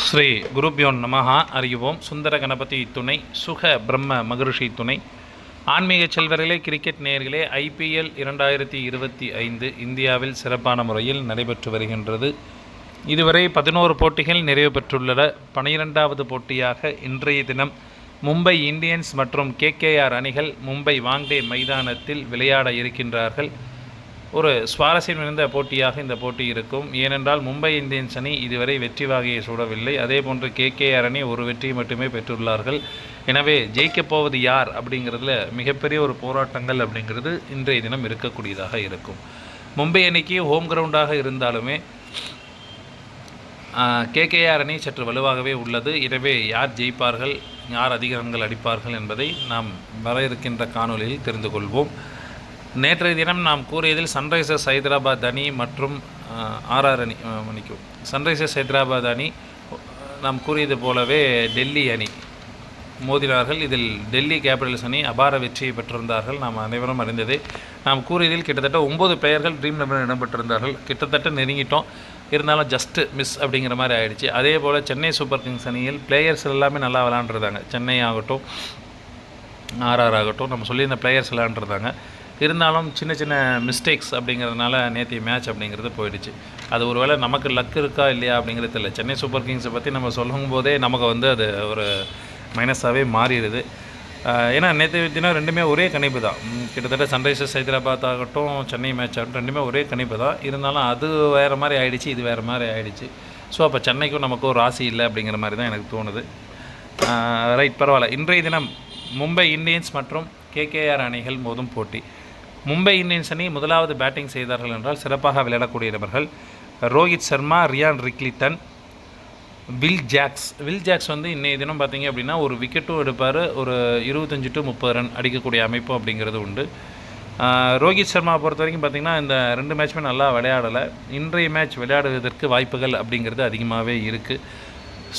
ஸ்ரீ குருப்யோ நமஹ. அறிவோம். சுந்தர கணபதி துணை, சுக பிரம்ம மகரிஷி துணை. ஆன்மீக செல்வர்களே, கிரிக்கெட் நேயர்களே, IPL 2025 இந்தியாவில் சிறப்பான முறையில் நடைபெற்று வருகின்றது. இதுவரை 11 போட்டிகள் நிறைவு பெற்றுள்ளன. 12வது போட்டியாக இன்றைய தினம் மும்பை இந்தியன்ஸ் மற்றும் KKR அணிகள் மும்பை வாங்டே மைதானத்தில் விளையாட இருக்கின்றார்கள். ஒரு சுவாரஸ்யம் நிறைந்த போட்டியாக இந்த போட்டி இருக்கும். ஏனென்றால் மும்பை இந்தியன்ஸ் அணி இதுவரை வெற்றி வாகையை சூடவில்லை. அதே போன்று KKR அணி ஒரு வெற்றியை மட்டுமே பெற்றுள்ளார்கள். எனவே ஜெயிக்கப் போவது யார் அப்படிங்கிறதுல மிகப்பெரிய ஒரு போராட்டங்கள் அப்படிங்கிறது இன்றைய தினம் இருக்கக்கூடியதாக இருக்கும். மும்பை அணிக்கு ஹோம் கிரவுண்டாக இருந்தாலுமே KKR அணி சற்று வலுவாகவே உள்ளது. எனவே யார் ஜெயிப்பார்கள், யார் அதிக ரன்கள் அடிப்பார்கள் என்பதை நாம் வர இருக்கின்ற காணொலியில் தெரிந்து கொள்வோம். நேற்றைய தினம் நாம் கூறியதில் சன்ரைசர்ஸ் ஹைதராபாத் அணி மற்றும் RR அணி மன்னிக்கும் சன்ரைசர்ஸ் ஹைதராபாத் அணி நாம் கூறியது போலவே டெல்லி அணி மோதினார்கள். இதில் டெல்லி கேபிட்டல்ஸ் அணி அபார வெற்றியை பெற்றிருந்தார்கள். நாம் அனைவரும் அறிந்ததே. நாம் கூறியதில் கிட்டத்தட்ட 9 பிளேயர்கள் ட்ரீம் 11 இடம்பெற்றிருந்தார்கள். கிட்டத்தட்ட நெருங்கிட்டோம். இருந்தாலும் ஜஸ்ட்டு மிஸ் அப்படிங்கிற மாதிரி ஆகிடுச்சு. அதே போல் சென்னை சூப்பர் கிங்ஸ் அணியில் பிளேயர்ஸ் எல்லாமே நல்லா விளாண்டுருந்தாங்க. சென்னை ஆகட்டும், RR ஆகட்டும், நம்ம சொல்லியிருந்த பிளேயர்ஸ் விளாண்டுருந்தாங்க. இருந்தாலும் சின்ன சின்ன மிஸ்டேக்ஸ் அப்படிங்கிறதுனால நேற்றைய மேட்ச் அப்படிங்கிறது போயிடுச்சு. அது ஒரு வேளை நமக்கு லக் இருக்கா இல்லையா அப்படிங்கிறது தெரியல. சென்னை சூப்பர் கிங்ஸை பற்றி நம்ம சொல்லும் போதே நமக்கு அது ஒரு மைனஸாகவே மாறிடுது. ஏன்னா நேற்று தினம் ரெண்டுமே ஒரே கணிப்பு தான். கிட்டத்தட்ட சன்ரைசர்ஸ் ஹைதராபாத் ஆகட்டும், சென்னை மேட்ச் ஆகட்டும், ரெண்டுமே ஒரே கணிப்பு தான். இருந்தாலும் அது வேறு மாதிரி ஆகிடுச்சு, இது வேறு மாதிரி ஆகிடுச்சு. ஸோ அப்போ சென்னைக்கும் நமக்கும் ராசி இல்லை அப்படிங்கிற மாதிரி தான் எனக்கு தோணுது. ரைட், பரவாயில்ல. இன்றைய தினம் மும்பை இந்தியன்ஸ் மற்றும் KKR அணிகள் மோதும் போட்டி. மும்பை இந்தியன்ஸ் அணி முதலாவது பேட்டிங் செய்தார்கள் என்றால் சிறப்பாக விளையாடக்கூடிய நபர்கள் Rohit Sharma, Ryan Rickelton, Will Jacks வந்து இன்றைய தினம் பார்த்திங்க அப்படின்னா ஒரு விக்கெட்டும் எடுப்பார். ஒரு 25 to 30 ரன் அடிக்கக்கூடிய அமைப்பு அப்படிங்கிறது உண்டு. ரோஹித் சர்மா பொறுத்த வரைக்கும் பார்த்திங்கன்னா இந்த 2 மேட்ச்சுமே நல்லா விளையாடலை. இன்றைய மேட்ச் விளையாடுவதற்கு வாய்ப்புகள் அப்படிங்கிறது அதிகமாகவே இருக்குது.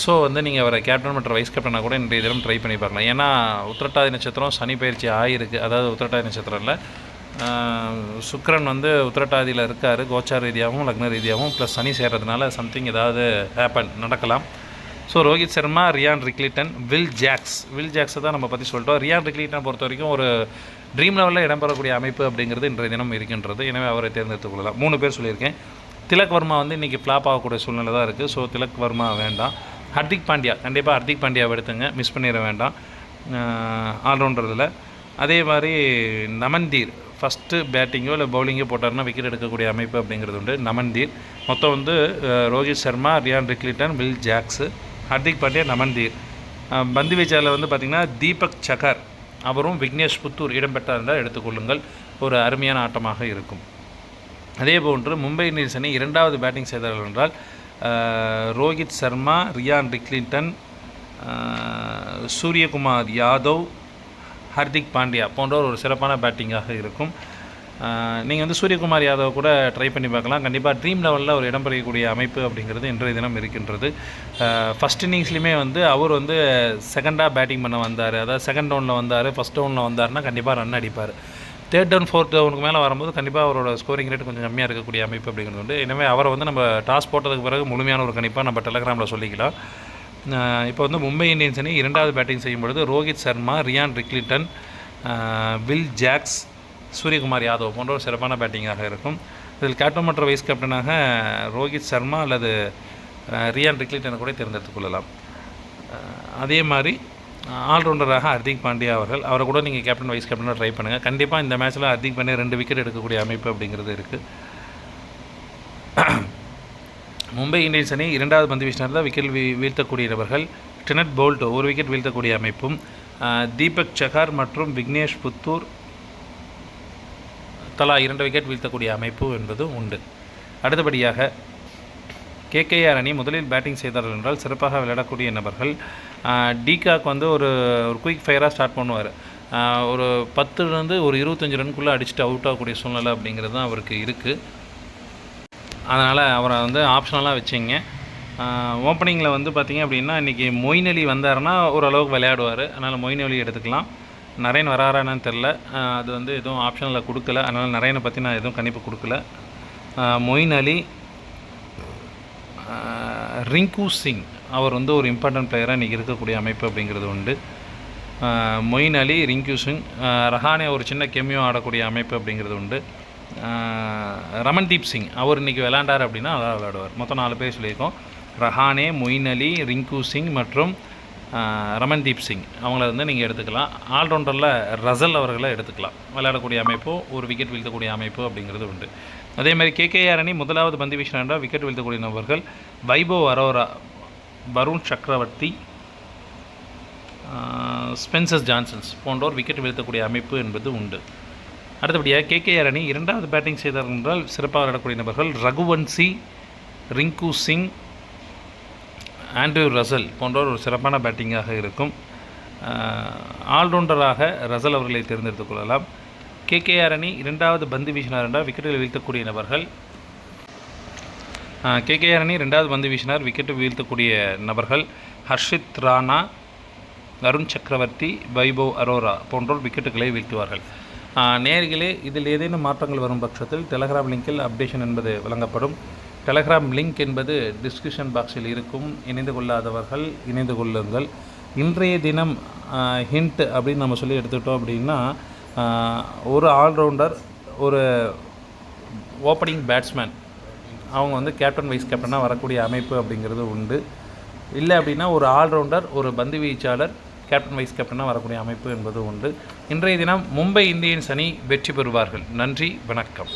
ஸோ வந்து நீங்கள் அவரை கேப்டன் மற்றும் வைஸ் கேப்டனாக கூட இன்றைய தினம் ட்ரை பண்ணி பார்க்கலாம். ஏன்னா உத்திரட்டாதி நட்சத்திரம் சனி பயிற்சி ஆகிருக்கு. அதாவது உத்திரட்டாதி நட்சத்திரம்ல சுக்கிரன் வந்து உத்திரட்டாதியில் இருக்கார். கோச்சார ரீதியாகவும் லக்ன ரீதியாகவும் ப்ளஸ் சனி சேர்றதுனால சம்திங் ஏதாவது நடக்கலாம். So Rohit Sharma, Ryan Rickelton, Will ஜாக்ஸை தான் நம்ம பற்றி சொல்லிட்டோம். ரியான் ரிக்லிட்டன் பொறுத்த வரைக்கும் ஒரு ட்ரீம் லெவலில் இடம்பெறக்கூடிய அமைப்பு அப்படிங்கிறது இன்றைய தினம் இருக்கின்றது. எனவே அவரை தேர்ந்தெடுத்துக் கொள்ளலாம். 3 பேர் சொல்லியிருக்கேன். திலக் வர்மா வந்து இன்றைக்கி ஃப்ளாப் ஆகக்கூடிய சூழ்நிலை தான் இருக்குது. ஸோ திலக் வர்மா வேண்டாம். ஹர்திக் பாண்டியா, கண்டிப்பாக ஹர்திக் பாண்டியாவை எடுத்துங்க, மிஸ் பண்ணிட வேண்டாம் ஆல்ரவுண்டரில். அதே மாதிரி நமன்தீர் ஃபஸ்ட்டு பேட்டிங்கோ இல்லை பவுலிங்கோ போட்டார்னா விக்கெட் எடுக்கக்கூடிய அமைப்பு அப்படிங்கிறது உண்டு. நமன்தீர் மொத்தம் வந்து Rohit Sharma, Ryan Rickelton, Will Jacks, Hardik Pandya, Naman Dhir. பந்து வீச்சாளர் வந்து பார்த்திங்கன்னா தீபக் சகர், அவரும் விக்னேஷ் புத்தூர் இடம்பெற்றார் என்றால் எடுத்துக்கொள்ளுங்கள். ஒரு அருமையான ஆட்டமாக இருக்கும். அதே போன்று மும்பை இந்தியன்ஸ் அணி 2வது பேட்டிங் செய்தார்கள் என்றால் ரோஹித் சர்மா, ரியான் ரிக்லிட்டன், சூரியகுமார் யாதவ், ஹர்திக் பாண்டியா போன்றவர் ஒரு சிறப்பான பேட்டிங்காக இருக்கும். நீங்கள் வந்து சூரியகுமார் யாதவ் கூட ட்ரை பண்ணி பார்க்கலாம். கண்டிப்பாக ட்ரீம் லெவலில் ஒரு இடம் பெறக்கூடிய அமைப்பு அப்படிங்கிறது இன்றைய தினம் இருக்கின்றது. ஃபஸ்ட் இன்னிங்ஸ்லையுமே வந்து அவர் வந்து செகண்டாக பேட்டிங் பண்ண வந்தார். அதாவது செகண்ட் டவுனில் வந்தார், ஃபஸ்ட் டவுனில் வந்தார்னா கண்டிப்பாக ரன் அடிப்பார். தேர்ட் டவுன், ஃபோர்த் டவுனுக்கு மேலே வரும்போது கண்டிப்பாக அவரோட ஸ்கோரிங் ரேட் கொஞ்சம் கம்மியாக இருக்கக்கூடிய அமைப்பு அப்படிங்கிறது உண்டு. எனவே அவரை வந்து நம்ம டாஸ் போட்டதுக்கு பிறகு முழுமையான ஒரு கணிப்பாக நம்ம டெலகிராமில் சொல்லிக்கலாம். இப்போ வந்து மும்பை இந்தியன்ஸ் அணி 2வது பேட்டிங் செய்யும் பொழுது Rohit Sharma, Ryan Rickelton, Will Jacks, Suryakumar Yadav போன்ற ஒரு சிறப்பான பேட்டிங்காக இருக்கும். இதில் கேப்டன் மற்றும் வைஸ் கேப்டனாக ரோஹித் சர்மா அல்லது ரியான் ரிக்லிட்டனை கூட தேர்ந்தெடுத்துக் கொள்ளலாம். அதே மாதிரி ஆல்ரவுண்டராக ஹர்திக் பாண்டியா அவரை கூட நீங்கள் கேப்டன் வைஸ் கேப்டனாக ட்ரை பண்ணுங்கள். கண்டிப்பாக இந்த மேட்ச்சில் ஹர்திக் பாண்டியா 2 விக்கெட் எடுக்கக்கூடிய அமைப்பு அப்படிங்கிறது இருக்குது. மும்பை இந்தியன்ஸ் அணி 2வது பந்து வீச்சினர் தான் விக்கெட் வீழ்த்தக்கூடிய நபர்கள் டெனட் போல்ட் 1 விக்கெட் வீழ்த்தக்கூடிய அமைப்பும், தீபக் சகார் மற்றும் விக்னேஷ் புத்தூர் தலா 2 விக்கெட் வீழ்த்தக்கூடிய அமைப்பு என்பது உண்டு. அடுத்தபடியாக KKR அணி முதலில் பேட்டிங் செய்தார்கள் என்றால் சிறப்பாக விளையாடக்கூடிய நபர்கள் டிகாக் வந்து ஒரு குயிக் ஃபயராக ஸ்டார்ட் பண்ணுவார். ஒரு 10லேருந்து ஒரு 25 ரன்குள்ளே அடிச்சுட்டு அவுட் ஆகக்கூடிய சூழ்நிலை அப்படிங்கிறது தான் அவருக்கு இருக்குது. அதனால் அவரை வந்து ஆப்ஷனலாக வச்சிங்க. ஓப்பனிங்கில் வந்து பார்த்திங்க அப்படின்னா இன்றைக்கி மொயின் அலி வந்தாருன்னா ஓரளவுக்கு விளையாடுவார். அதனால் மொயின் அலி எடுத்துக்கலாம். நரேன் வராரான்னு தெரில. அது வந்து எதுவும் ஆப்ஷனில் கொடுக்கல. அதனால் நரேனை பற்றி நான் எதுவும் கணிப்பு கொடுக்கல. மொயின் அலி, ரிங்கு சிங் அவர் வந்து ஒரு இம்பார்ட்டன்ட் பிளேயராக இன்றைக்கி இருக்கக்கூடிய அமைப்பு அப்படிங்கிறது உண்டு. மொயின் அலி, ரிங்கு சிங், ரஹானே ஒரு சின்ன கெமியோ ஆடக்கூடிய அமைப்பு அப்படிங்கிறது உண்டு. ரமன்தீப் சிங் அவர் இன்றைக்கி விளையாண்டார் அப்படின்னா நல்லா விளையாடுவார். மொத்தம் 4 பேர் சொல்லியிருக்கோம். ரஹானே, மொயின் அலி, ரிங்கு சிங் மற்றும் ரமன்தீப் சிங் அவங்கள வந்து நீங்கள் எடுத்துக்கலாம். ஆல்ரவுண்டரில் ரசல் அவர்களை எடுத்துக்கலாம். விளையாடக்கூடிய அமைப்போ ஒரு விக்கெட் வீழ்த்தக்கூடிய அமைப்பு அப்படிங்கிறது உண்டு. அதேமாதிரி கேகேஆர் அணி முதலாவது பந்து வீசினார் விக்கெட் வீழ்த்தக்கூடிய நபர்கள் வைபவ் அரோரா, வருண் சக்கரவர்த்தி, ஸ்பென்சர் ஜான்சன்ஸ் போன்றோர் விக்கெட் வீழ்த்தக்கூடிய அமைப்பு என்பது உண்டு. அடுத்தபடியாக கேகேஆர் அணி இரண்டாவது பேட்டிங் செய்தார் என்றால் சிறப்பாக விளையாடக்கூடிய நபர்கள் ரகுவன்சி, ரிங்கு சிங், ஆண்ட்ரூ ரசல் போன்றோர் ஒரு சிறப்பான பேட்டிங்காக இருக்கும். ஆல்ரவுண்டராக ரசல் அவர்களை தேர்ந்தெடுத்துக் கொள்ளலாம். கேகேஆர் அணி இரண்டாவது பந்து வீசினார் என்றால் விக்கெட்டில் வீழ்த்தக்கூடிய நபர்கள் கேகேஆர் அணி இரண்டாவது பந்து வீசினார் விக்கெட்டு வீழ்த்தக்கூடிய நபர்கள் ஹர்ஷித் ராணா, வருண் சக்கரவர்த்தி, வைபவ் அரோரா போன்றோர் விக்கெட்டுகளை வீழ்த்துவார்கள். நேர்களே, இதில் ஏதேனும் மாற்றங்கள் வரும் பட்சத்தில் டெலகிராம் லிங்கில் அப்டேஷன் என்பது வழங்கப்படும். டெலகிராம் லிங்க் என்பது டிஸ்கிரிப்ஷன் பாக்ஸில் இருக்கும். இணைந்து கொள்ளாதவர்கள் இணைந்து கொள்ளுங்கள். இன்றைய தினம் ஹிண்ட் அப்படின்னு நம்ம சொல்லி எடுத்துக்கிட்டோம் அப்படின்னா, ஒரு ஆல்ரவுண்டர், ஒரு ஓப்பனிங் பேட்ஸ்மேன் அவங்க வந்து கேப்டன் வைஸ் கேப்டனாக வரக்கூடிய அமைப்பு அப்படிங்கிறது உண்டு. இல்லை அப்படின்னா ஒரு ஆல்ரவுண்டர், ஒரு பந்து வீச்சாளர் கேப்டன் வைஸ் கேப்டனாக வரக்கூடிய அமைப்பு என்பது உண்டு. இன்றைய தினம் மும்பை இந்தியன்ஸ் அணி வெற்றி பெறுவார்கள். நன்றி, வணக்கம்.